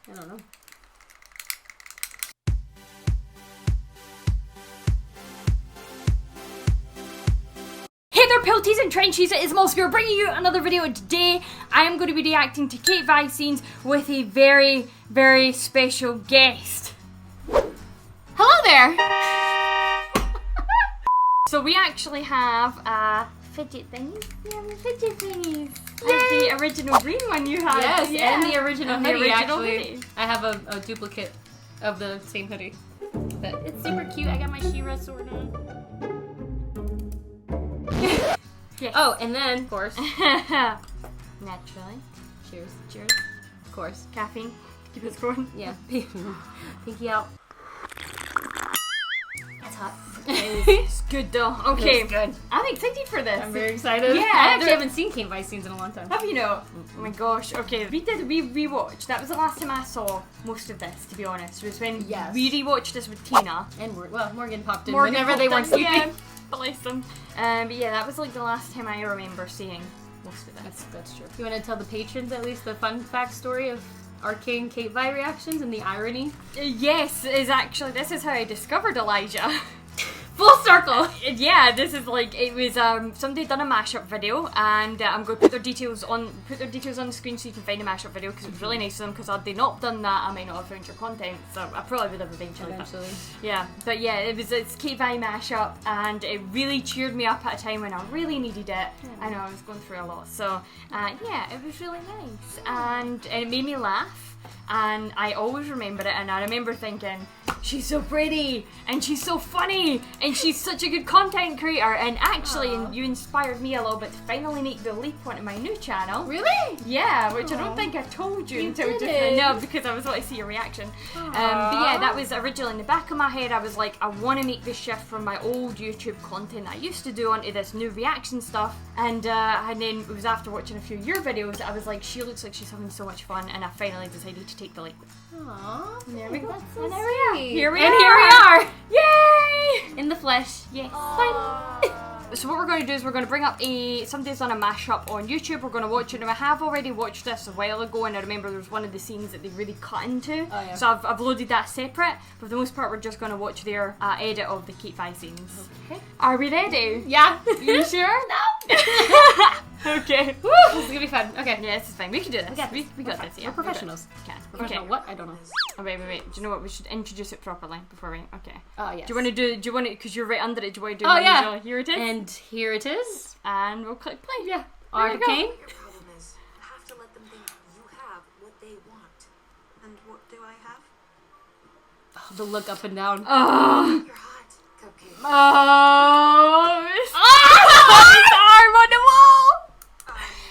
I don't know. Hey there, Pelties and Trenchies, it is Moscow bringing you another video, and today I am going to be reacting to CaitVi scenes with a very, very special guest. Hello there! So we actually have fidget thingies. Yeah, fidget thingies. The original green one you had. Yes, yeah. and the original and hoodie, the original actually. hoodie. I have a duplicate of the same hoodie. But it's super cute. I got my She-Ra sword on. Yes. Oh, and then, of course, Naturally. cheers. Cheers. Of course. Caffeine. Keep us going. Yeah. Pinky out. It's hot. It's good though. Okay. It's good. I'm excited for this. I'm very excited. Yeah, I actually haven't seen CaitVi scenes in a long time. Have you know? Oh my gosh. Okay, we rewatched. That was the last time I saw most of this, to be honest. Was when we rewatched this with Tina. And Morgan popped in whenever they weren't sleeping. Yeah, bless them. But yeah, that was like the last time I remember seeing most of this. That's true. You want to tell the patrons at least the fun fact story of Arcane CaitVi reactions and the irony? Yes, this is how I discovered Elijah. Full circle! Yeah, this is like, it was, somebody done a mashup video, and I'm going to put their details on the screen so you can find the mashup video, because it was really nice of them, because had they not done that, I might not have found your content, so I probably would have eventually. Yeah, but yeah, it's CaitVi mashup, and it really cheered me up at a time when I really needed it. I know, I was going through a lot, so, yeah, it was really nice, and it made me laugh. And I always remember it, and I remember thinking, she's so pretty, and she's so funny, and she's such a good content creator, and actually, and you inspired me a little bit to finally make the leap onto my new channel. Really? Yeah, which I don't think I told you until just now, because I was wanting to see your reaction. But yeah, that was originally in the back of my head. I was like, I want to make the shift from my old YouTube content I used to do onto this new reaction stuff, and then it was after watching a few of your videos, I was like, she looks like she's having so much fun, and I finally decided to take the leap. Aww. And there we go. That's so and there we are. sweet. Here we and are. here we are. Yay! In the flesh. Yes. So what we're going to do is we're going to bring up somebody's done a mashup on YouTube. We're going to watch it. Now I have already watched this a while ago, and I remember there was one of the scenes that they really cut into. Oh, yeah. So I've loaded that separate. But for the most part, we're just going to watch their edit of the CaitVi scenes. Okay. Are we ready? Yeah. You sure? No. Okay. Woo, this is gonna be fun. Okay. Yeah, this is fine. We can do this. We got this. Yeah. We're professionals. Okay. Professional what? I don't know. Oh, wait. Do you know what? We should introduce it properly before we. Okay. Oh, yes. Do you want to, because you're right under it, do you want to do Oh, yeah. Here it is. And here it is. And we'll click play. Yeah. Arcane. Your problem is, you have to let them think you have what they want. And what do I have? Oh, the look up and down. Oh. You're hot, Cupcake. Oh. It's arm on the wall.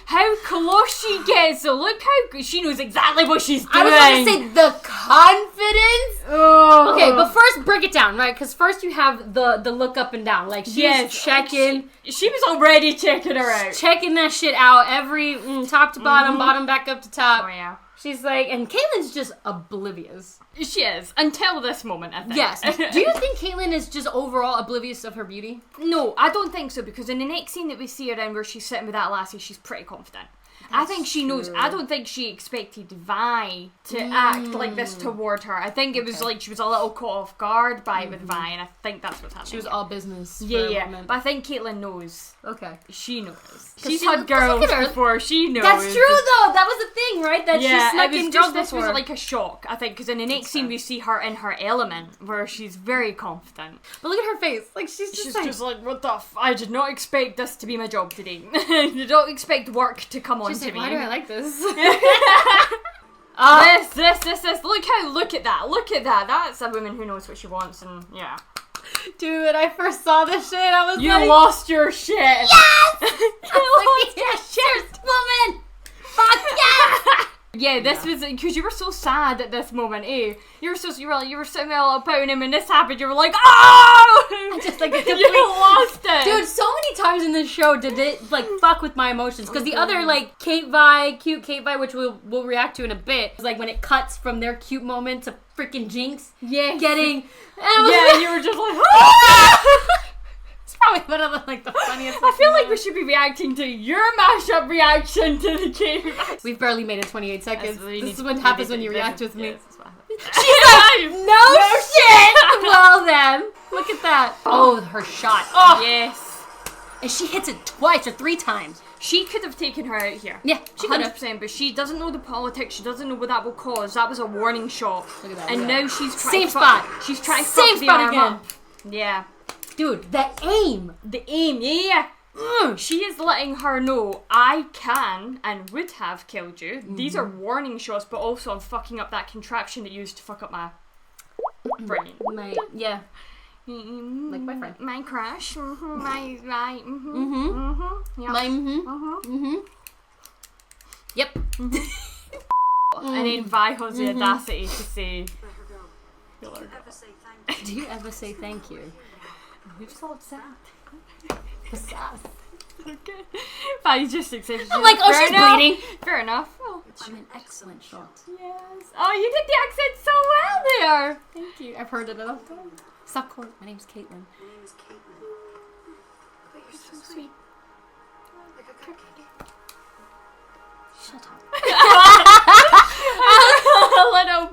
How close she gets. So look how good. She knows exactly what she's doing. I was going to say the confidence. Oh. Okay, but first break it down, right? Because first you have the look up and down. Like she's checking. She was already checking her out. Checking that shit out. Every top to bottom, bottom back up to top. Oh yeah. She's like, and Caitlyn's just oblivious. She is. Until this moment, I think. Yes. Do you think Caitlyn is just overall oblivious of her beauty? No, I don't think so, because in the next scene that we see her in where she's sitting with that lassie, she's pretty confident. I think she knows. I don't think she expected Vi to act like this toward her. I think it was like she was a little caught off guard by it with Vi, and I think that's what's happening. She was all business. Yeah. But I think Caitlyn knows. Okay. She knows. She's had girls before. She knows. That's true, though. That was the thing, right? That she snuck in girls this before. was like a shock, I think, because in the next scene we see her in her element, where she's very confident. But look at her face. Like she's just like, what the I did not expect this to be my job today. You don't expect work to come on to like, me. Why do I like this? This. Look at that. That's a woman who knows what she wants, and yeah. Dude, when I first saw this shit, I was you like... lost your shit. Yes! I was like, yes, woman! Fuck yes! Yeah, this was because you were so sad at this moment, eh? You were sitting there all pouting him, and this happened. You were like, "Oh!" I just like you lost it, dude. So many times in this show did it like fuck with my emotions, because the other like CaitVi, cute CaitVi, which we'll react to in a bit, is like when it cuts from their cute moment to freaking Jinx, getting, you were just like, "Ah!" It's probably one of the, like, the funniest. I feel like we should be reacting to your mashup reaction to the game. We've barely made it 28 seconds. This is what we happens need when you to- react with me. Yes, this is what happens. She's like, no shit! Well then, look at that. Oh, her shot. Oh, Yes. and she hits it twice or 3 times. She could have taken her out here. Yeah, she could have. 100%, but she doesn't know the politics. She doesn't know what that will cause. That was a warning shot. Look at that, And look at now she's trying Same to spot. She's trying to Same fuck the spot arm again. up. Yeah. Dude, the aim. The aim, yeah. She is letting her know, I can and would have killed you. These are warning shots, but also I'm fucking up that contraption that you used to fuck up my brain. Yeah. Like my friend. My crush. Yeah. Yep. And then Vi has the audacity to say, Let her go. Do you ever say thank you? Do you ever say thank you? you're so upset. Okay. Vi's just accepted. I'm like, oh, Fair she's enough. bleeding. Fair enough. Oh, I'm an excellent shot. yes. Oh, you did the accent so well there. Thank you. I've heard it enough times. Stop calling. My name's Caitlyn. My name is Caitlyn. But you're so sweet. Like a cookie. Shut up. Little.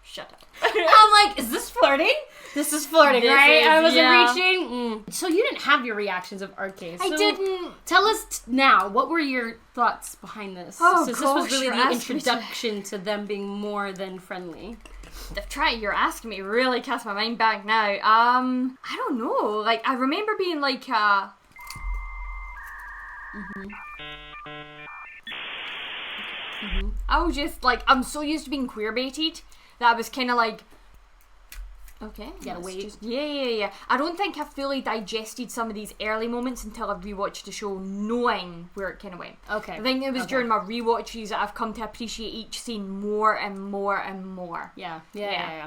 Shut up. I'm like, is this flirting? This is flirting, This right? is, I wasn't yeah. reaching. So you didn't have your reactions of Arcane. I So didn't. Tell us now, what were your thoughts behind this? Oh, Since this was gosh, really you're the asking me to- introduction to them being more than friendly. You're asking me to really cast my mind back now. I don't know. Like, I remember being like, I was just like, I'm so used to being queer baited that I was kind of like, okay, gotta let's wait. just- yeah. I don't think I fully digested some of these early moments until I rewatched the show, knowing where it kind of went. Okay. I think it was Okay. during my rewatches that I've come to appreciate each scene more and more and more. Yeah.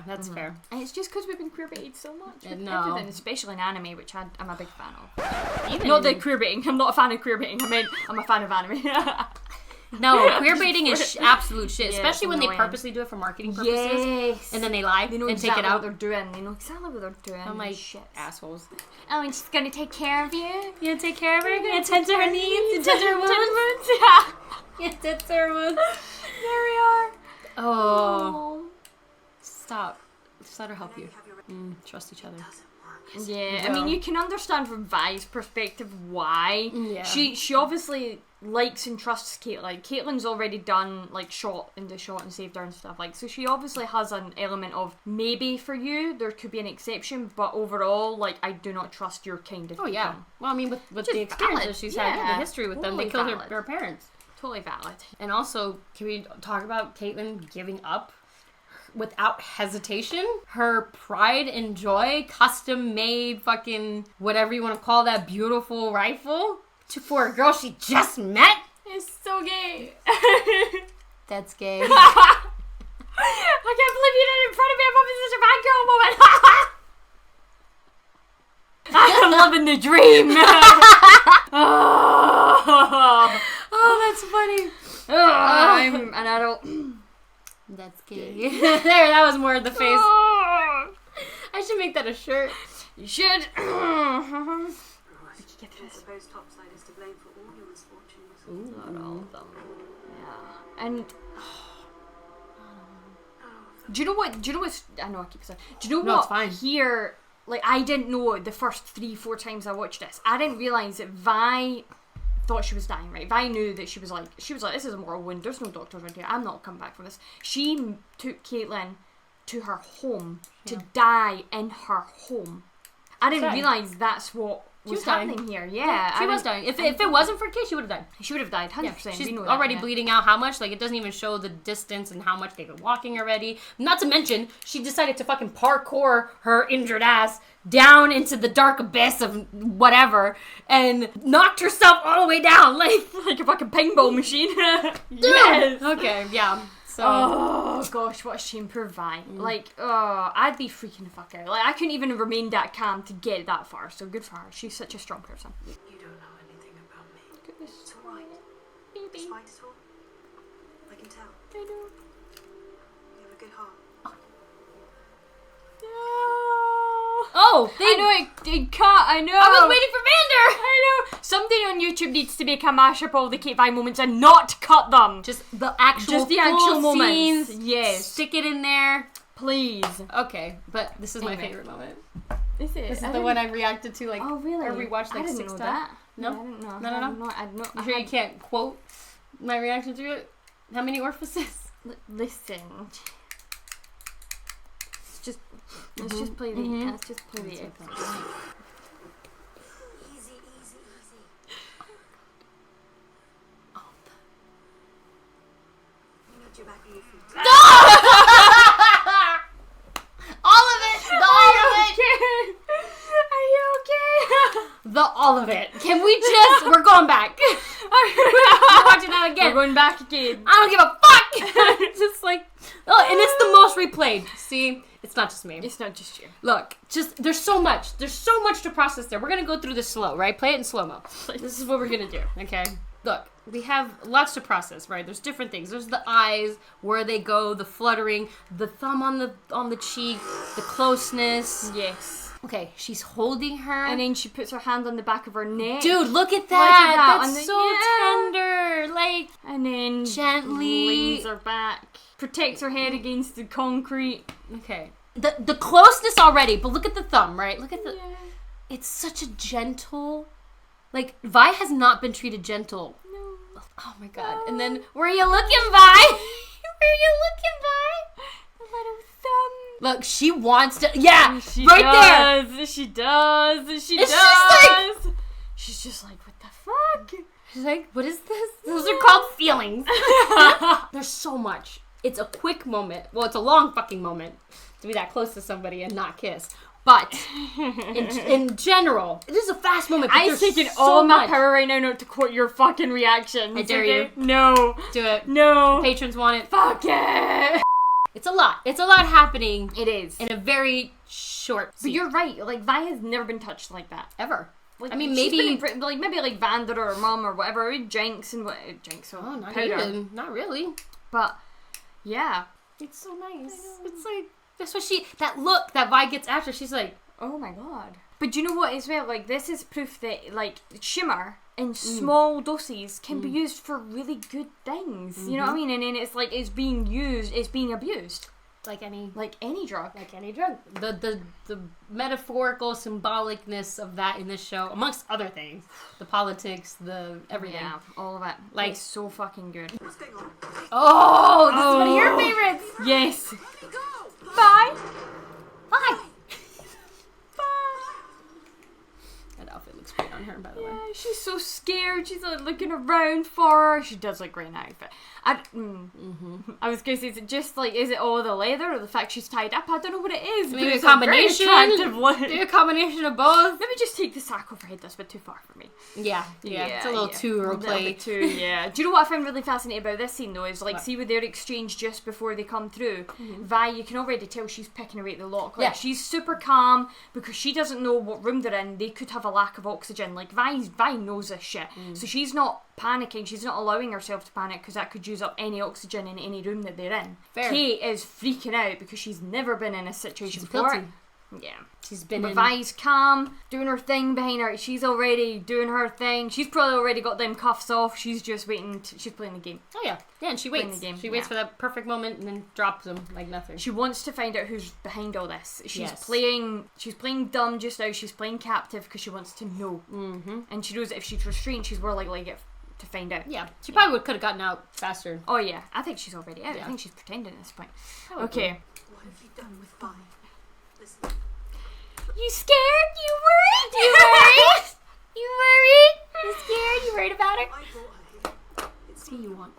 That's fair. And it's just because we've been queer baited so much with No. everything, especially in anime, which I'm a big fan of. Even Not the queer baiting. I'm not a fan of queer baiting. I mean, I'm a fan of anime. No, queer baiting is absolute shit, Yeah, especially it's when they annoying. purposely do it for marketing purposes, Yes. and then they lie They know and exactly take it out. what they're doing. They know exactly what they're doing. I'm like, shit. assholes. Oh, and she's gonna take care of you. You gonna take care of her? You gonna tend to her needs? You tend to her wounds? Yeah. You tend to her wounds? There we are. Oh. Stop. Just let her help you. Have your Trust each other. doesn't work. Yeah, I No. mean, you can understand from Vi's perspective why. Yeah. She obviously likes and trusts Caitlyn. Caitlyn's already done, like, shot and saved her and stuff, like, so she obviously has an element of, maybe for you, there could be an exception, but overall, like, I do not trust your kind of Oh, yeah. people. Well, I mean, with Which the is experiences valid. she's had, Yeah. the history with them, they Totally killed valid. her parents. Totally valid. And also, can we talk about Caitlyn giving up without hesitation her pride and joy, custom-made fucking whatever you want to call that beautiful rifle for a girl she just met? It's so gay. That's gay. I can't believe you did it in front of me. I'm having such a bad girl moment. I'm living the dream. Oh, that's funny. I'm an adult. That's gay. There, that was more of the face. I should make that a shirt. You should. Right. I suppose Topside is to blame for all your misfortunes. Not all of them. Yeah. And do you know what? I know I keep saying. Do you know No, what? it's fine. Here, like, I didn't know the first 3-4 times I watched this. I didn't realise that Vi thought she was dying, right? Vi knew that she was like, this is a mortal wound. There's no doctors around here. I'm not coming back from this. She took Caitlyn to her home to die in her home. I didn't Sorry. realise that's what was dying. happening here. Yeah, She was dying. If it wasn't for Kate, she would have died. She would have died, 100%. Yeah, we she's know that, already yeah. bleeding out how much? Like, it doesn't even show the distance and how much they've been walking already. Not to mention, she decided to fucking parkour her injured ass down into the dark abyss of whatever and knocked herself all the way down. Like Like a fucking pinball machine. dude! Yes. Okay, yeah. So, Oh gosh, what a shame for Vi. Like, I'd be freaking the fuck out. Like, I couldn't even remain that calm to get that far. So good for her. She's such a strong person. You don't know anything about me. Goodness, It's alright. baby. Despite it all, I can tell. I know. You have a good heart. oh! No! I know it cut. I know. I was waiting for Vander! I know. Somebody on YouTube needs to make a mashup of all the CaitVi moments and not cut them. Just the actual moments. scenes. Yes. Stick it in there. Please. Okay, but this is my favorite moment. Is it? This is the one I reacted to, like, oh, really? or rewatched, like, I didn't 6 know times. that. No? Yeah, I didn't know. No. I don't know. You sure you can't quote my reaction to it? How many orifices? Listen. Let's just play the. Let's just play the. Easy, easy, easy. We need you back on your feet. All of it! The all of it! Are you okay? The all of it. Can we just... We're going back. We're watching that again. We're going back again. I don't give a fuck! It's just like... Oh, and it's the most replayed. See? It's not just me. It's not just you. Look, just... There's so much. There's so much to process there. We're going to go through this slow, right? Play it in slow-mo. This is what we're going to do, okay? Look, we have lots to process, right? There's different things. There's the eyes, where they go, the fluttering, the thumb on the cheek, the closeness. Yes. Okay, she's holding her. And then she puts her hand on the back of her neck. Dude, look at that. And That's so tender. Like, and then gently leans her back. Protects her head against the concrete. Okay. The closeness already, but look at the thumb, right? Look at the... Yeah. It's such a gentle... Like, Vi has not been treated gentle. No. Oh my god. And then, where are you looking, Vi? Where are you looking, Vi? A little thumb. Look, she wants to... Yeah, She right does, there. She does. She It's does. just like... She's just like, what the fuck? She's like, what is this? Those are called feelings. There's so much. It's a quick moment. Well, it's a long fucking moment to be that close to somebody and not kiss. But in general, it is a fast moment. But I'm taking so all my much. power right now not to quote your fucking reactions. I dare you. No. Do it. No. Patrons want it. Fuck it. It's a lot. It's a lot happening It is. in a very short But scene. you're right. Like, Vi has never been touched like that. Ever. Like, I mean, she's maybe... been maybe like Vander or her mom or whatever. Jenks and what... Jenks or Oh, not powder. even. Not really. But, yeah. It's so nice. It's like... That's what she... That look that Vi gets after, she's like... Oh my god. But do you know what as well? Like, this is proof that, like, shimmer in small doses can be used for really good things. You know what I mean? And then it's like, it's being used, it's being abused. Like any drug. Like any drug. The metaphorical symbolicness of that in this show, amongst other things. The politics, the everything. Yeah, all of it. Like, it's so fucking good. What's going on? Oh, this is one of your favorites. Yes. Let me go. Bye. Bye. Bye. That outfit looks great on her, by the way. Yeah, she's so scared. She's like looking around for her. She does look great in that outfit. I was gonna say, is it just like, is it all the leather or the fact she's tied up? I don't know what it is. Maybe but a it's combination. very attractive look. Maybe a combination of both. Maybe just take the sack off her head. That's a bit too far for me. Yeah. It's a little too A little roleplay. bit too, yeah. Do you know what I find really fascinating about this scene though? Is like, What? see with their exchange just before they come through, Vi, you can already tell she's picking away at the lock. Like, Yeah. she's super calm because she doesn't know what room they're in. They could have a lack of oxygen. Like, Vi knows this shit. So she's not panicking. She's not allowing herself to panic because that could use up any oxygen in any room that they're in. Fair. Kate is freaking out because she's never been in a situation She's before. guilty. Yeah. She's been But in... Vi's calm, doing her thing behind her. She's already doing her thing. She's probably already got them cuffs off. She's just waiting. She's playing the game. Oh yeah. Yeah, and she Playing waits. the game, She waits yeah. for that perfect moment and then drops them like nothing. She wants to find out who's behind all this. She's Yes. playing. She's playing dumb just now. She's playing captive because she wants to know. And she knows that if she's restrained, she's more likely to find out. Yeah. She probably could have gotten out faster. Oh yeah, I think she's already out. Yeah. I think she's pretending at this point. I would Okay. What have you done with Vi? Listen, You scared? You worried? You worried? You worried? You scared? You worried about her? I brought her here. It's What do you want?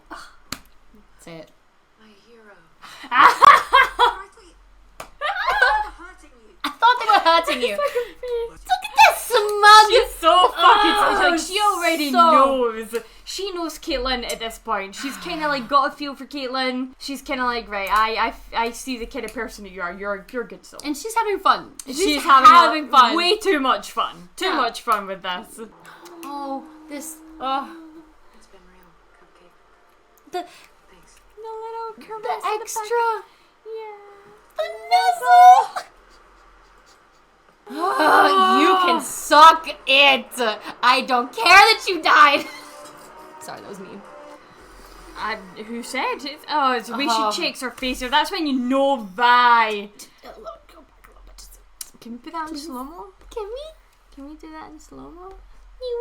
Say it. my hero. I I thought they were hurting you. thought they were hurting you. Look at this smug. She's so fucking Oh, like she already so- knows. She knows Caitlyn at this point. She's kind of like got a feel for Caitlyn. She's kind of like, right, I see the kind of person that you are. You're good soul. And she's having fun. She's having fun. Way too much fun. Too Yeah. much fun with this. Oh, this. Oh, It's been real, Cupcake. the Thanks. The little the caress in the extra. back. Yeah. The nuzzle. You can suck it. I don't care that you died. Sorry, that was mean. Who said it? Oh, it's the way she checks her face. Or that's when you know Vi. Can we put that in slow-mo? Can we? Can we do that in slow-mo? You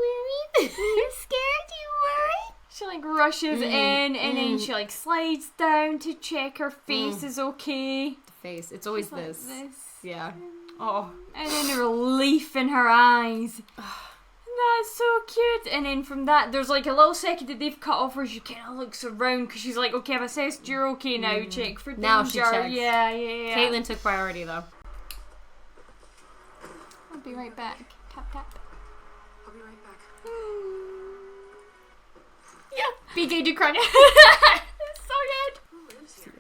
worried? You scared? You worried? She like rushes in and then she like slides down to check her face is okay. The face. It's always this. Like this. Yeah. Oh. And then the relief in her eyes. That's so cute. And then from that, there's like a little second that they've cut off where she kind of looks around because she's like, okay, I've assessed you're okay now. Check for danger. Now she checks. Yeah. Caitlyn took priority though. I'll be right back. Tap, tap. I'll be right back. Yeah. BJ Ducrane. It's so good. Who lives here?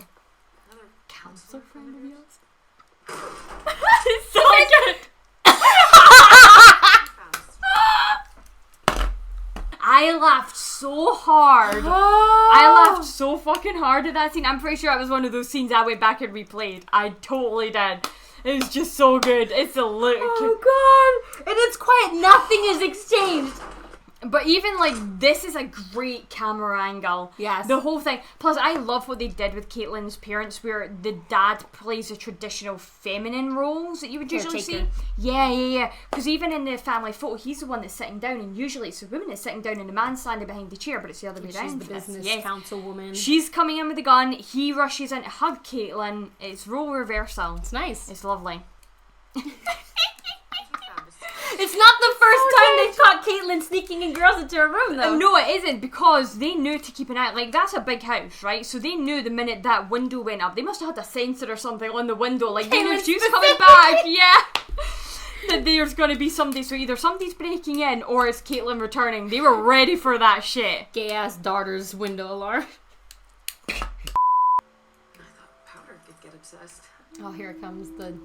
Another Counselor friend of yours. fast. It's so good. I laughed so hard. I laughed so fucking hard at that scene. I'm pretty sure it was one of those scenes I went back and replayed. I totally did. It was just so good. It's a look. Oh god! And it's quiet. Nothing is exchanged. But even like this is a great camera angle. Yes. The whole thing. Plus, I love what they did with Caitlyn's parents, where the dad plays the traditional feminine roles that you would usually see. Yeah. Because even in the family photo, he's the one that's sitting down, and usually it's the woman that's sitting down and the man standing behind the chair, but it's the other way around. She's the business councilwoman. She's coming in with the gun. He rushes in to hug Caitlyn. It's role reversal. It's nice. It's lovely. It's not the first time they've caught Caitlyn sneaking in girls into her room, though. No, it isn't, because they knew to keep an eye. Like, that's a big house, right? So they knew the minute that window went up. They must have had a sensor or something on the window. Like, they knew she was coming back. Yeah. That there's going to be somebody. So either somebody's breaking in or it's Caitlyn returning. They were ready for that shit. Gay-ass daughter's window alarm. I thought Powder could get obsessed. Oh, here it comes. The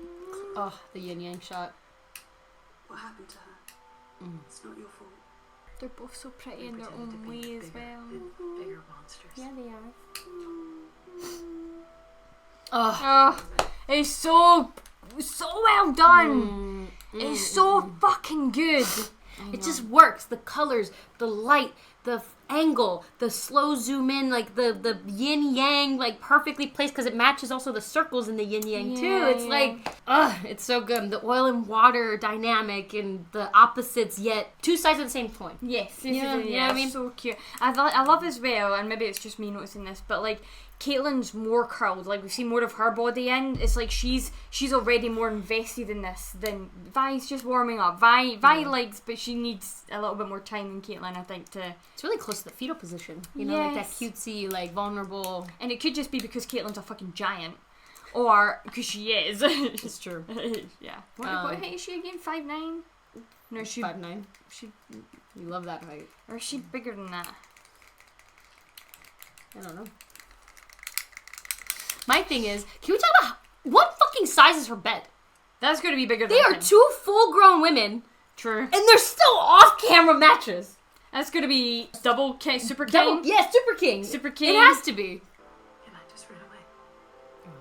yin-yang shot. What happened to her? It's not your fault. They're both so pretty They in their pretended own to be way as bigger, well. Bigger monsters. Yeah, they are. Oh, it's so well done. It's so fucking good. It just works. The colors, the light, the angle, the slow zoom in, like the yin yang, like perfectly placed because it matches also the circles in the yin yang too. It's like, it's so good. The oil and water dynamic and the opposites, yet two sides of the same coin. Yes, you know what I mean? So cute. I love as well, and maybe it's just me noticing this, but like Caitlyn's more curled. Like we've seen more of her body in. It's like she's already more invested in this than Vi's just warming up. Vi likes, but she needs a little bit more time than Caitlyn, I think, to. It's really close to the fetal position. You know, like that cutesy, like vulnerable. And it could just be because Caitlyn's a fucking giant, or because she is. It's true. Yeah. What height is she again? 5'9"? No, she 5'9". She. You love that height. Or is she bigger than that? I don't know. My thing is, can we talk about what fucking size is her bed? That's going to be bigger than They are two full-grown women. True. And they're still off-camera matches. That's going to be Super King? Super King. Super King. It has to be. And I just ran away.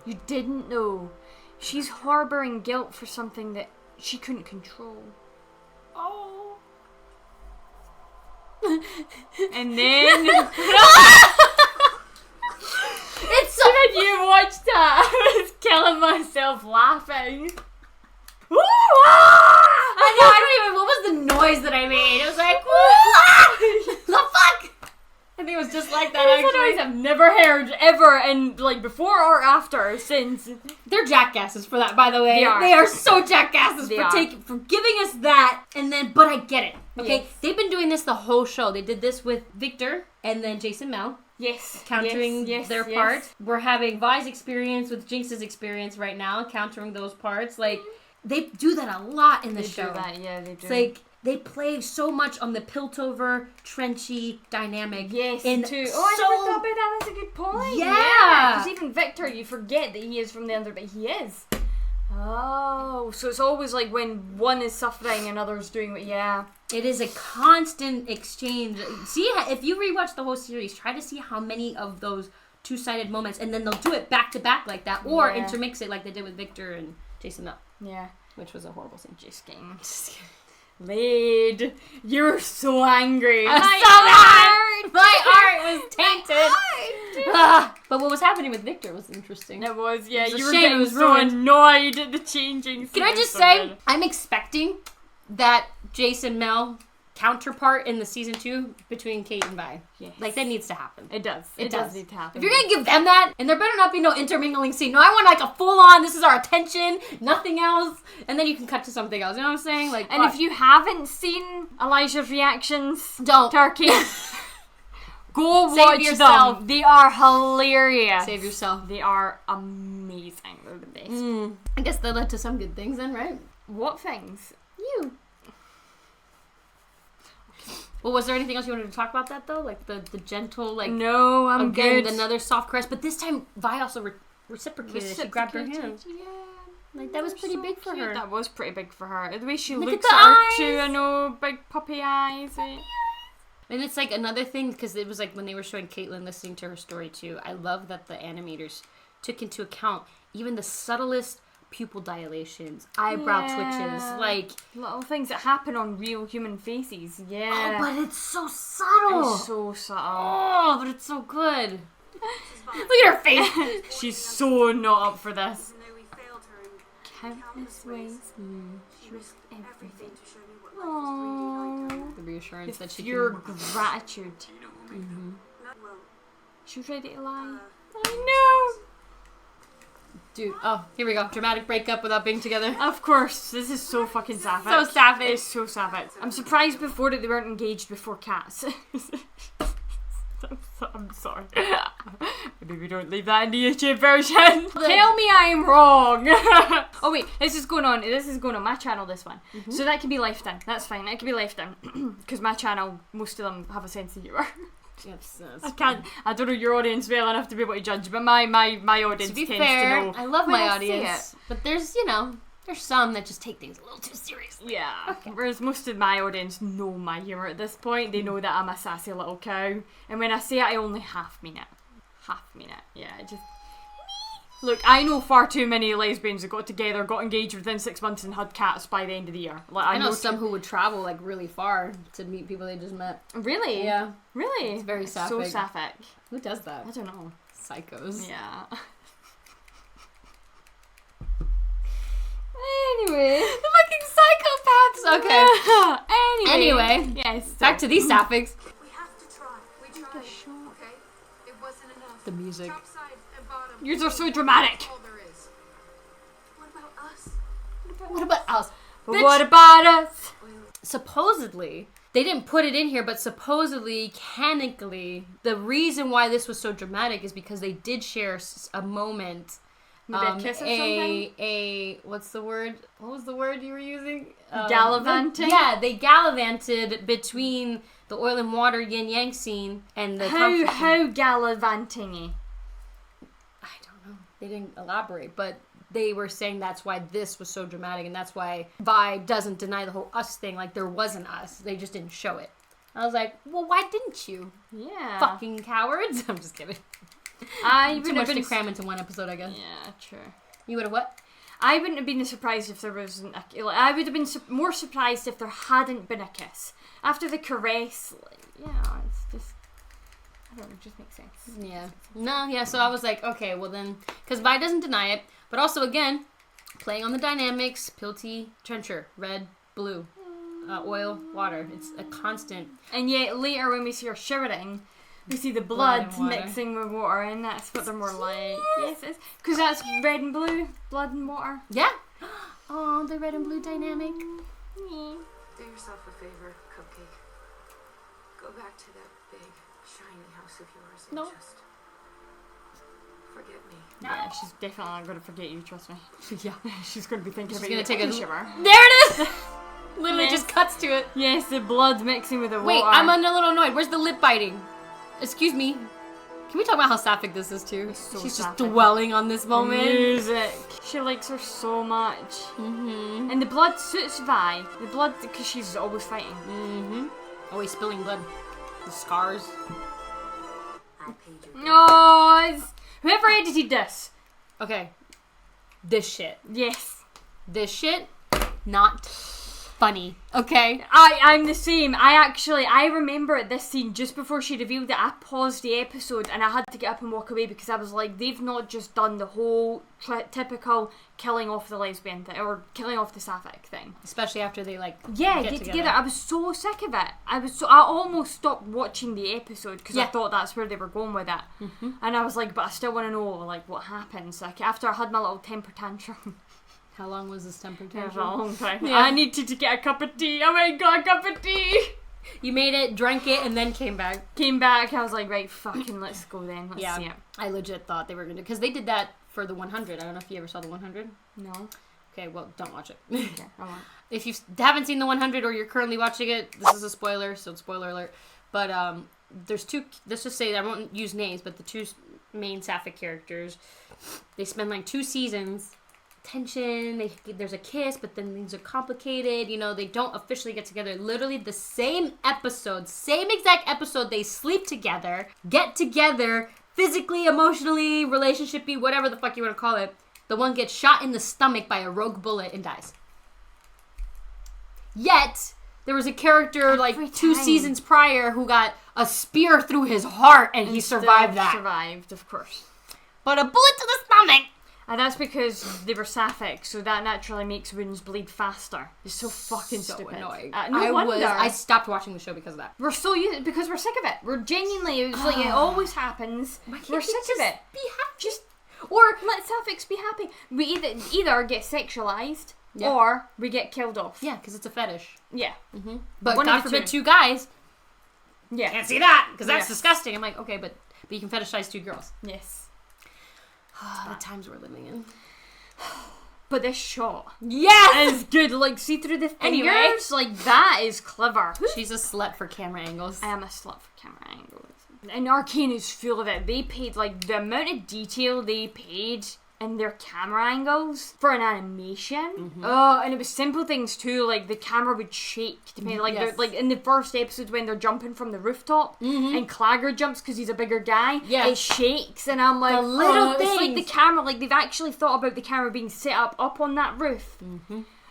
You didn't know. She's harboring guilt for something that she couldn't control. Oh. And then... It's so... When you watched that, I was killing myself laughing. I don't even... What was the noise that I made? It was like... The fuck? I think it was just like that, That's a noise I've never heard ever, and like before or after, since. They're jackasses for that, by the way. They are so jackasses for giving us that, and then, but I get it. Okay? Yes. They've been doing this the whole show. They did this with Victor and then Jason Mel. Yes. Countering their part. We're having Vi's experience with Jinx's experience right now, countering those parts. Like, they do that a lot in the show. They do that, yeah, they do. It's like, they play so much on the Piltover, trenchy dynamic. Yes, too. I never thought about that. That's a good point. Yeah. Because even Victor, you forget that he is from the under, but he is. Oh, so it's always like when one is suffering and others doing what, It is a constant exchange. See, if you rewatch the whole series, try to see how many of those two-sided moments, and then they'll do it back to back like that, or intermix it like they did with Victor and Jason Mel. Yeah. which was a horrible scene. Just kidding. Laid. You're so angry. I'm so mad! My art was tainted! But what was happening with Victor was interesting. It was, yeah. It was a You were shame, getting it was so ruined. annoyed at the changing. Can I just say, I'm expecting that Jason Mel counterpart in the season 2 between CaitVi. Yes. Like, that needs to happen. It does. It does need to happen. If you're gonna give them that, and there better not be no intermingling scene. No, I want like a full-on, this is our attention, nothing else, and then you can cut to something else. You know what I'm saying? Like, And if you haven't seen Elijah's reactions don't. to Arcane, go Save watch yourself. them. They are hilarious. Save yourself. They are amazing. They're the best. I guess that led to some good things then, right? What things? You. Well, was there anything else you wanted to talk about that though? Like the gentle, like No, I'm again, good. another soft caress, but this time Vi also reciprocated. She grabbed her hand. Yeah. Like that was pretty So big for cute. her. That was pretty big for her. The way she Look at looks the at her eyes. too, I know, big puppy eyes. And it's like another thing because it was like when they were showing Caitlyn listening to her story too. I love that the animators took into account even the subtlest pupil dilations, eyebrow twitches, like Little things that happen on real human faces. Yeah. oh, but it's so subtle. It's so subtle. Oh, but it's so good. Look at her face. She's so not up for this. Even though we failed her in Countless ways. she risked everything to show me what life was really like. The reassurance that she Pure can. gratitude. Not well. She was ready to lie. Uh, I Dude, oh, here we go. Dramatic breakup without being together. know. Of course, this is so fucking sapphic. So sapphic. It's so sapphic. I'm surprised before that they weren't engaged before Cats. I'm sorry. Maybe we don't leave that in the YouTube version. Tell me I'm wrong. Oh wait, this is going on my channel, this one. So that can be left in. That's fine, that can be left in. Because my channel, most of them have a sense of humour. Yes, I don't know your audience well enough to be able to judge, but my audience to be tends fair, to know. I love when my I see audience, but there's there's some that just take things a little too seriously. Yeah. Whereas most of my audience know my humour at this point. They know that I'm a sassy little cow. And when I say it, I only half mean it. Yeah, just... Look, I know far too many lesbians that got together, got engaged within 6 months and had cats by the end of the year. Like, I know some who would travel like really far to meet people they just met. Really? Yeah. Really? It's very So sapphic. sapphic. Who does that? I don't know. Psychos. Yeah. Anyway. The fucking psychopaths! Okay. Anyway. Yes. Back to these sapphics. we have to try. We tried. Okay? It wasn't enough. The music. Top side and bottom. Yours are so dramatic. All there is. What about us? What about us? But Bitch. what about us? Supposedly, they didn't put it in here, but supposedly, canonically, the reason why this was so dramatic is because they did share a moment. Maybe a kiss or something? What's the word? What was the word you were using? Gallivanting? Yeah, they gallivanted between the oil and water yin yang scene and the How gallivanting-y? I don't know. They didn't elaborate, but they were saying that's why this was so dramatic, and that's why Vi doesn't deny the whole us thing. Like, there wasn't us. They just didn't show it. I was like, well, why didn't you? Yeah. Fucking cowards. I'm just kidding. I Too wouldn't much have to been... cram into one episode, I guess. Yeah, true. You would have what? I wouldn't have been surprised if there wasn't I would have been more surprised if there hadn't been a kiss. After the caress, it's just... I don't know, it just makes sense. Yeah. No, yeah, so I was like, okay, well then... Because Vi doesn't deny it, but also, again, playing on the dynamics, Pilty, Trencher, red, blue, oil, water. It's a constant... And yet later when we see her shivering, we see the blood and water. mixing with water, and that's what they're more like. Yes, because that's red and blue, blood and water. Yeah. Oh, the red and blue dynamic. Do yourself a favor, Cupcake. Go back to that big, shiny house of yours and No. just forget me. Yeah, she's definitely not going to forget you, trust me. Yeah. She's going to be thinking She's about gonna you. take I can a- shiver. There it is! Literally Yes. just cuts to it. Yes, the blood mixing with the Wait, water. I'm a little annoyed. Where's the lip biting? Excuse me. Can we talk about how sapphic this is too? It's so She's sapphic. just dwelling on this moment. Music. She likes her so much. Mm-hmm. And the blood suits Vi. The blood, because she's always fighting. Mm-hmm. Always spilling blood. The scars. I paid you. No, whoever edited this. Okay. This shit. Yes. This shit. not funny. Okay? I'm the same. I remember at this scene, just before she revealed it, I paused the episode and I had to get up and walk away because I was like, they've not just done the whole typical killing off the lesbian thing, or killing off the sapphic thing. Especially after they, like, get together. I was so sick of it. I almost stopped watching the episode because I thought that's where they were going with it. Mm-hmm. And I was like, but I still want to know, like, what happens. Like, after I had my little temper tantrum. How long was this temper tantrum? For a long time. Yeah. I needed to get a cup of tea. I went and got a cup of tea. You made it, drank it, and then came back. I was like, right, fucking let's go then. Let's see it. I legit thought they were going to... Because they did that for the 100. I don't know if you ever saw the 100. No. Okay, well, don't watch it. Okay, I won't. If you haven't seen the 100 or you're currently watching it, this is a spoiler, so spoiler alert. But there's two... Let's just say, I won't use names, but the two main sapphic characters, they spend like 2 seasons... tension, there's a kiss, but then things are complicated, you know, they don't officially get together. Literally the same exact episode, they sleep together, get together, physically, emotionally, relationshipy, whatever the fuck you want to call it. The one gets shot in the stomach by a rogue bullet and dies. Yet, there was a character like 2 seasons prior who got a spear through his heart and he survived that. Survived, of course. But a bullet to the stomach! And that's because they were sapphic, so that naturally makes wounds bleed faster. It's so fucking stupid. Annoying. No wonder. I stopped watching the show because of that. We're so used because we're sick of it. We're genuinely, it's like it always happens. We're sick of it. Be happy. Just or let sapphics be happy. We either get sexualized or we get killed off. Yeah, because it's a fetish. Yeah. Mm-hmm. But God forbid 2 guys. Yeah. Can't see that because that's disgusting. I'm like, okay, but you can fetishize 2 girls. Yes. The times we're living in. But this shot, is good. Like, see through the fingers. Anyway. Like, that is clever. She's a slut for camera angles. I am a slut for camera angles. And Arcane is full of it. They paid, like, the amount of detail they paid in their camera angles for an animation. Mm-hmm. Oh, and it was simple things too, like the camera would shake, depending, like, like in the first episode when they're jumping from the rooftop, and Clagger jumps because he's a bigger guy, it shakes, and I'm like, the little things. It's like the camera, like they've actually thought about the camera being set up on that roof.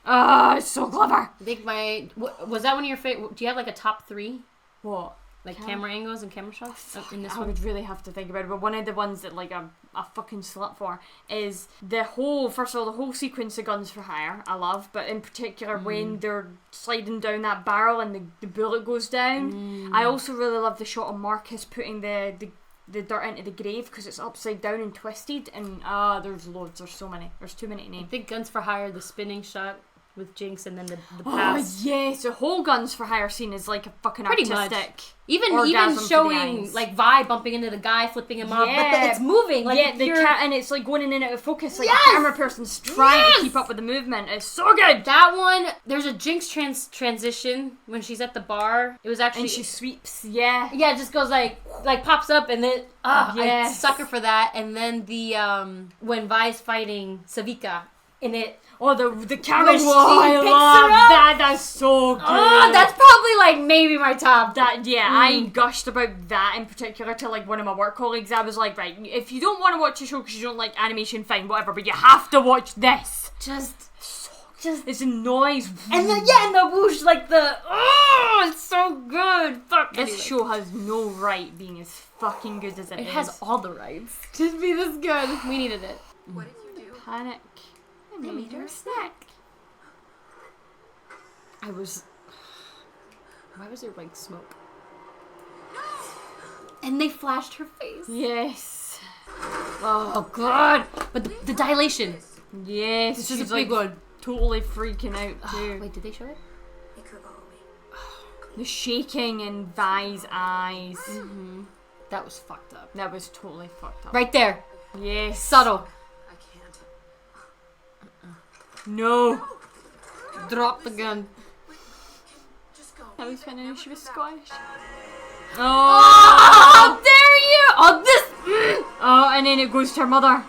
Oh, it's so clever. I think was that one of your favorite? Do you have like a top 3? What? Like camera angles and camera shots in this I one? would really have to think about it, but one of the ones that like I'm a fucking slut for is the whole sequence of Guns for Hire I love, but in particular when they're sliding down that barrel and the bullet goes down. I also really love the shot of Marcus putting the dirt into the grave because it's upside down and twisted, and there's loads, there's so many, there's too many to name. I think Guns for Hire, the spinning shot with Jinx and then the pass. Oh yes, the whole Guns for Hire scene is like a fucking pretty artistic. Much. Even showing like Vi bumping into the guy, flipping him up, but it's moving. Like and it's like going in and out of focus. Like the camera person's trying to keep up with the movement. It's so good. That one, there's a Jinx transition when she's at the bar. It was actually and she sweeps. Yeah, it just goes like pops up and then I sucker for that. And then the when Vi's fighting Savika in it. Oh, the camera! I love that. That's so good. Oh, that's probably like maybe my top. I gushed about that in particular to like one of my work colleagues. I was like, right, if you don't want to watch a show because you don't like animation, fine, whatever. But you have to watch this. Just it's a noise, and the whoosh, like it's so good. Fuck, this show has no right being as fucking good as it is. It has all the rights. Just be this good. We needed it. What did you do? Panic. I made her a snack. Why was there like smoke? And they flashed her face. Yes. Oh god. But the dilation. Yes. This is a big one. Totally freaking out too. Wait, did they show it? You could follow me. The shaking in Vi's eyes. Mm-hmm. That was fucked up. That was totally fucked up. Right there. Yes. Subtle. No. Drop the gun. Just go. I was finding she was Scottish. Oh, how dare you! Oh, this. Oh, and then it goes to her mother.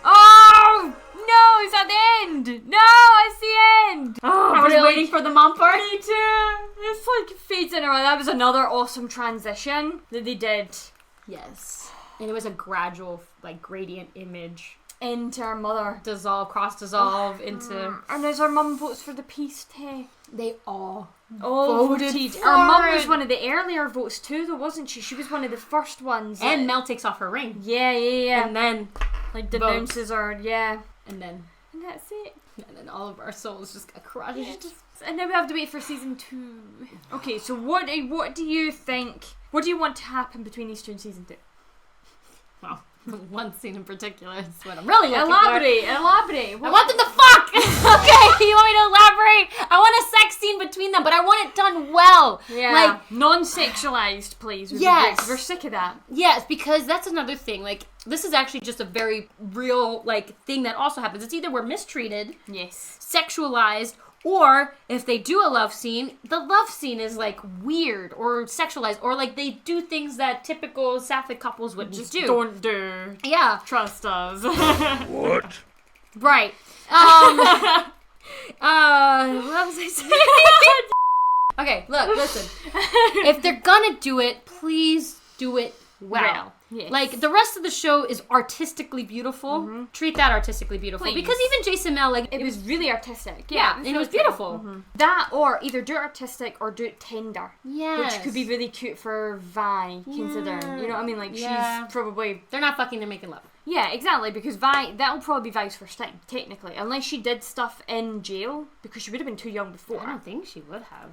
Oh no! It's at the end. No, it's the end. Oh, I was waiting for the mom part. Me too. It's like fades in around. That was another awesome transition that they did. Yes, and it was a gradual, like gradient image. into her mother. Cross-dissolve into... And as her mum votes for the peace too. They all voted. for Her mum it. was one of the earlier votes too, though, wasn't she? She was one of the first ones. And Mel takes off her ring. Yeah. And then... like, denounces her, And then... And that's it. And then all of our souls just got crushed. And now we have to wait for season 2. Okay, so what do you think... What do you want to happen between these two and season 2? Well, one scene in particular is what I'm really looking Elaborate. I want them to fuck! Okay, you want me to elaborate? I want a sex scene between them, but I want it done well. Yeah. Like, non-sexualized, please. Yes. We're sick of that. yes, because that's another thing. Like, this is actually just a very real, like, thing that also happens. It's either we're mistreated, Yes. sexualized, or if they do a love scene, the love scene is like weird or sexualized, or like they do things that typical sapphic couples wouldn't Just do. don't do. Yeah. Trust us. What? Right. What was I saying? Okay, look, listen. If they're gonna do it, please do it well. Yes. Like, the rest of the show is artistically beautiful. Treat that artistically beautiful. Please. Because even Jason Mel, like, It was really artistic. yeah, and it was beautiful. That, or either do it artistic or do it tender. Yes. Which could be really cute for Vi, considering. You know what I mean? Like, Yeah. she's probably... They're not fucking, they're making love. Yeah, exactly, because Vi... That'll probably be Vi's first time, technically. Unless she did stuff in jail, because she would have been too young before. I don't think she would have.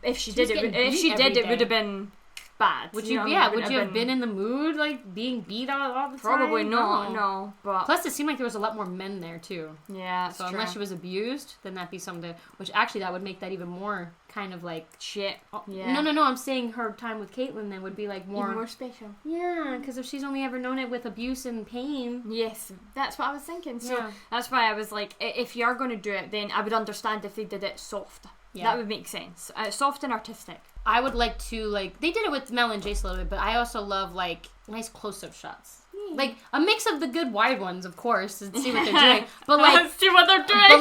If she She was did, getting it beat every it would day. have been bad. Would know you, what I mean? yeah, It would wouldn't you have been in the mood, like, being beat all the time? Probably not, no. But... Plus, it seemed like there was a lot more men there, too. yeah, So unless she was abused, then that'd be something to... Which, actually, that would make that even more kind of, like... shit. Yeah. No, I'm saying her time with Caitlyn then would be, like, more... Even more special. Yeah, because if she's only ever known it with abuse and pain... Yes, that's what I was thinking. So Yeah. that's why I was like, if you're going to do it, then I would understand if they did it soft. Yeah. That would make sense. Soft and artistic. I would like to, like... They did it with Mel and Jace a little bit, but I also love, like, nice close-up shots. Like, a mix of the good wide ones, of course, and see what they're doing. But, like... see what they're doing. But,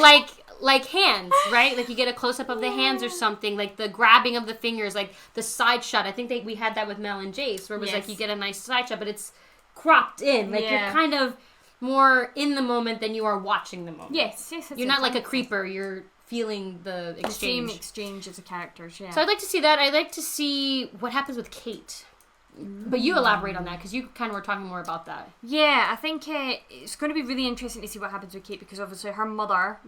like hands, right? Like, you get a close-up of the hands or something. Like, the grabbing of the fingers. Like, the side shot. I think we had that with Mel and Jace, where it was like, you get a nice side shot, but it's cropped in. Like, you're kind of more in the moment than you are watching the moment. Yes. You're not like a creeper. You're feeling the exchange. The same exchange as the characters, yeah. So I'd like to see that. I'd like to see what happens with Kate. But you elaborate on that, because you kind of were talking more about that. Yeah, I think it's going to be really interesting to see what happens with Kate, because obviously her mother...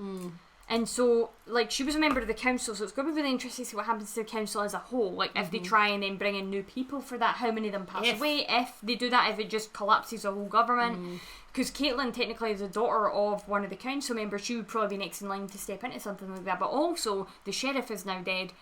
And so, like, she was a member of the council, so it's going to be really interesting to see what happens to the council as a whole. Like, if they try and then bring in new people for that, how many of them pass away, if they do that, if it just collapses the whole government. Because Caitlyn, technically, is the daughter of one of the council members, she would probably be next in line to step into something like that. But also, the sheriff is now dead,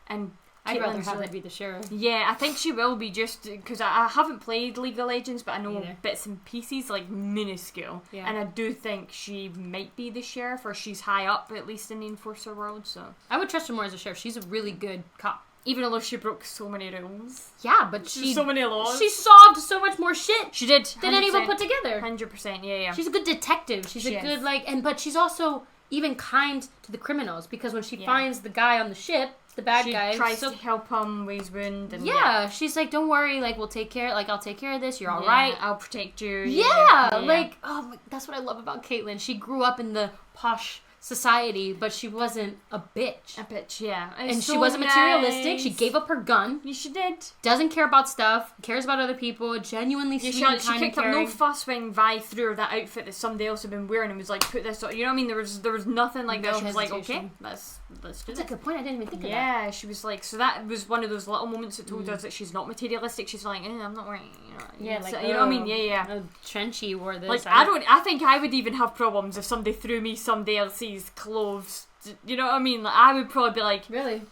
and I'd rather Caitlyn's have her like- be the sheriff. Yeah, I think she will be, just because I haven't played League of Legends, but I know Neither. bits and pieces, like minuscule. Yeah. And I do think she might be the sheriff, or she's high up, at least in the Enforcer world, so. I would trust her more as a sheriff. She's a really good cop. Even though she broke so many rules. Yeah, but she many laws. she solved so much more shit She did. than anyone put together. 100%, yeah. She's a good detective. She's She a is. good, like, but she's also even kind to the criminals, because when she Yeah. finds the guy on the ship, the bad she guy, tries to help him with his wound. And yeah, she's like, don't worry, like, we'll take care, like, I'll take care of this, you're all yeah, right. I'll protect you. Yeah, like, oh, that's what I love about Caitlyn. She grew up in the posh society, but she wasn't a bitch. A bitch, yeah. And she wasn't materialistic. She gave up her gun. Yeah, she did. Doesn't care about stuff. Cares about other people. Genuinely Yeah, sweet and she kind and kicked up no caring. fuss when Vi threw her that outfit that somebody else had been wearing and was like, put this on. You know what I mean? There was nothing like that. No She was like, hesitation. okay, let's do That's this. a good point. I didn't even think of that. Yeah, she was like, so that was one of those little moments that told us that she's not materialistic. She's like, I'm not wearing, Yeah, like, you know what I mean? Yeah. Oh, Trenchy wore this. Like, I think I would even have problems if somebody threw me somebody else's clothes. You know what I mean? Like, I would probably be like, Really?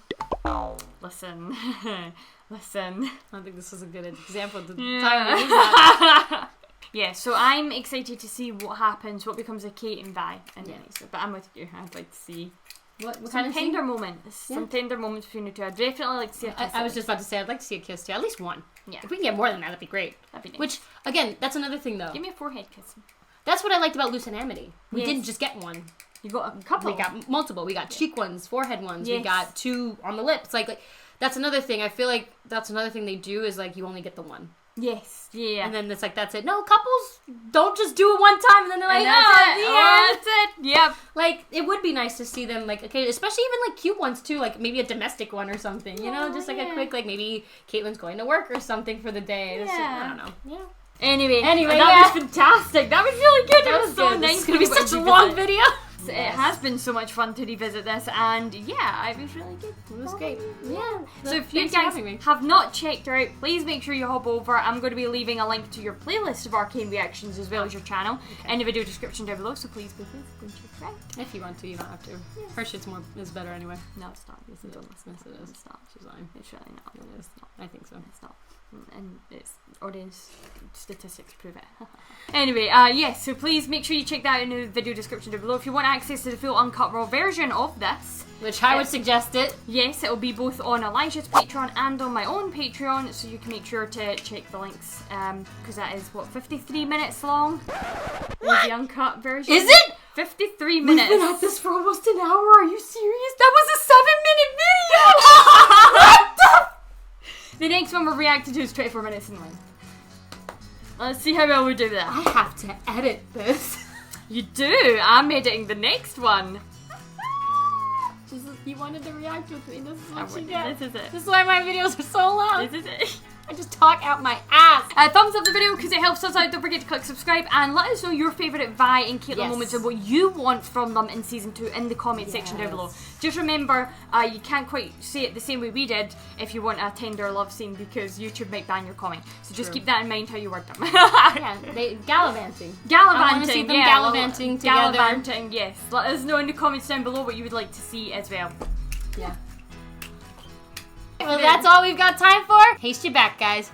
listen. I don't think this is a good example of the time Yeah. to use that. Yeah, so I'm excited to see what happens, what becomes of Kate and Vi. And Yeah. but I'm with you. I'd like to see What some kind of scene? tender moments. Yeah. Some tender moments between the two. I'd definitely like to see a kiss. I was just about to say, I'd like to see a kiss too. At least one. Yeah. If we can get more than that, that'd be great. That'd be nice. Which, again, that's another thing though. Give me a forehead kiss. That's what I liked about Loose and Amity. We Yes. didn't just get one. You got a couple. We got multiple. We got cheek ones, forehead ones. We Yes. got two on the lips. Like that's another thing. I feel like that's another thing they do is like you only get the one. Yes, yeah. And then it's like, that's it. No, couples don't just do it one time and then they're like, and that's it. Yep. Like, it would be nice to see them, like, okay, especially even, like, cute ones, too, like, maybe a domestic one or something, you know, just, like, a quick, like, maybe Caitlyn's going to work or something for the day. Yeah. I don't know. Yeah. Anyway, that was fantastic. That was really good. That it was so good. nice. It's going to be such a long video. It has been so much fun to revisit this, and yeah, it was really good. It was great. Yeah. So if you guys have not checked her out, please make sure you hop over. I'm going to be leaving a link to your playlist of Arcane reactions as well as your channel in the video description down below, so please go and check it out. If you want to, you don't have to. Yeah. Her shit's is better anyway. No, it's not. Yes, it is. Yes, it is. It's not. She's lying. It's really not. It is. I think so. It's not. And it's audience statistics prove it. Anyway, yes, so please make sure you check that out in the video description down below. If you want access to the full uncut raw version of this, which I would suggest it. Yes, it'll be both on Elijah's Patreon and on my own Patreon, so you can make sure to check the links, because that is, what, 53 minutes long? What? The uncut version. Is it? 53 minutes. We've been at this for almost an hour, are you serious? That was a 7-minute video! The next one we're reacting to is 24 minutes in length. Let's see how well we do that. I have to edit this. You do? I'm editing the next one. You wanted to react with me. This is what you get. This is it. This is why my videos are so long. This is it. I just talk out my ass. Thumbs up the video because it helps us out. Don't forget to click subscribe and let us know your favourite Vi and Caitlyn moments and what you want from them in season 2 in the comment section down below. Just remember, you can't quite say it the same way we did if you want a tender love scene because YouTube might ban your comment. So just keep that in mind how you word them. Yeah, gallivanting. Gallivanting, I want to see them gallivanting together. Gallivanting, yes. Let us know in the comments down below what you would like to see as well. Yeah. Well, that's all we've got time for. Haste you back, guys.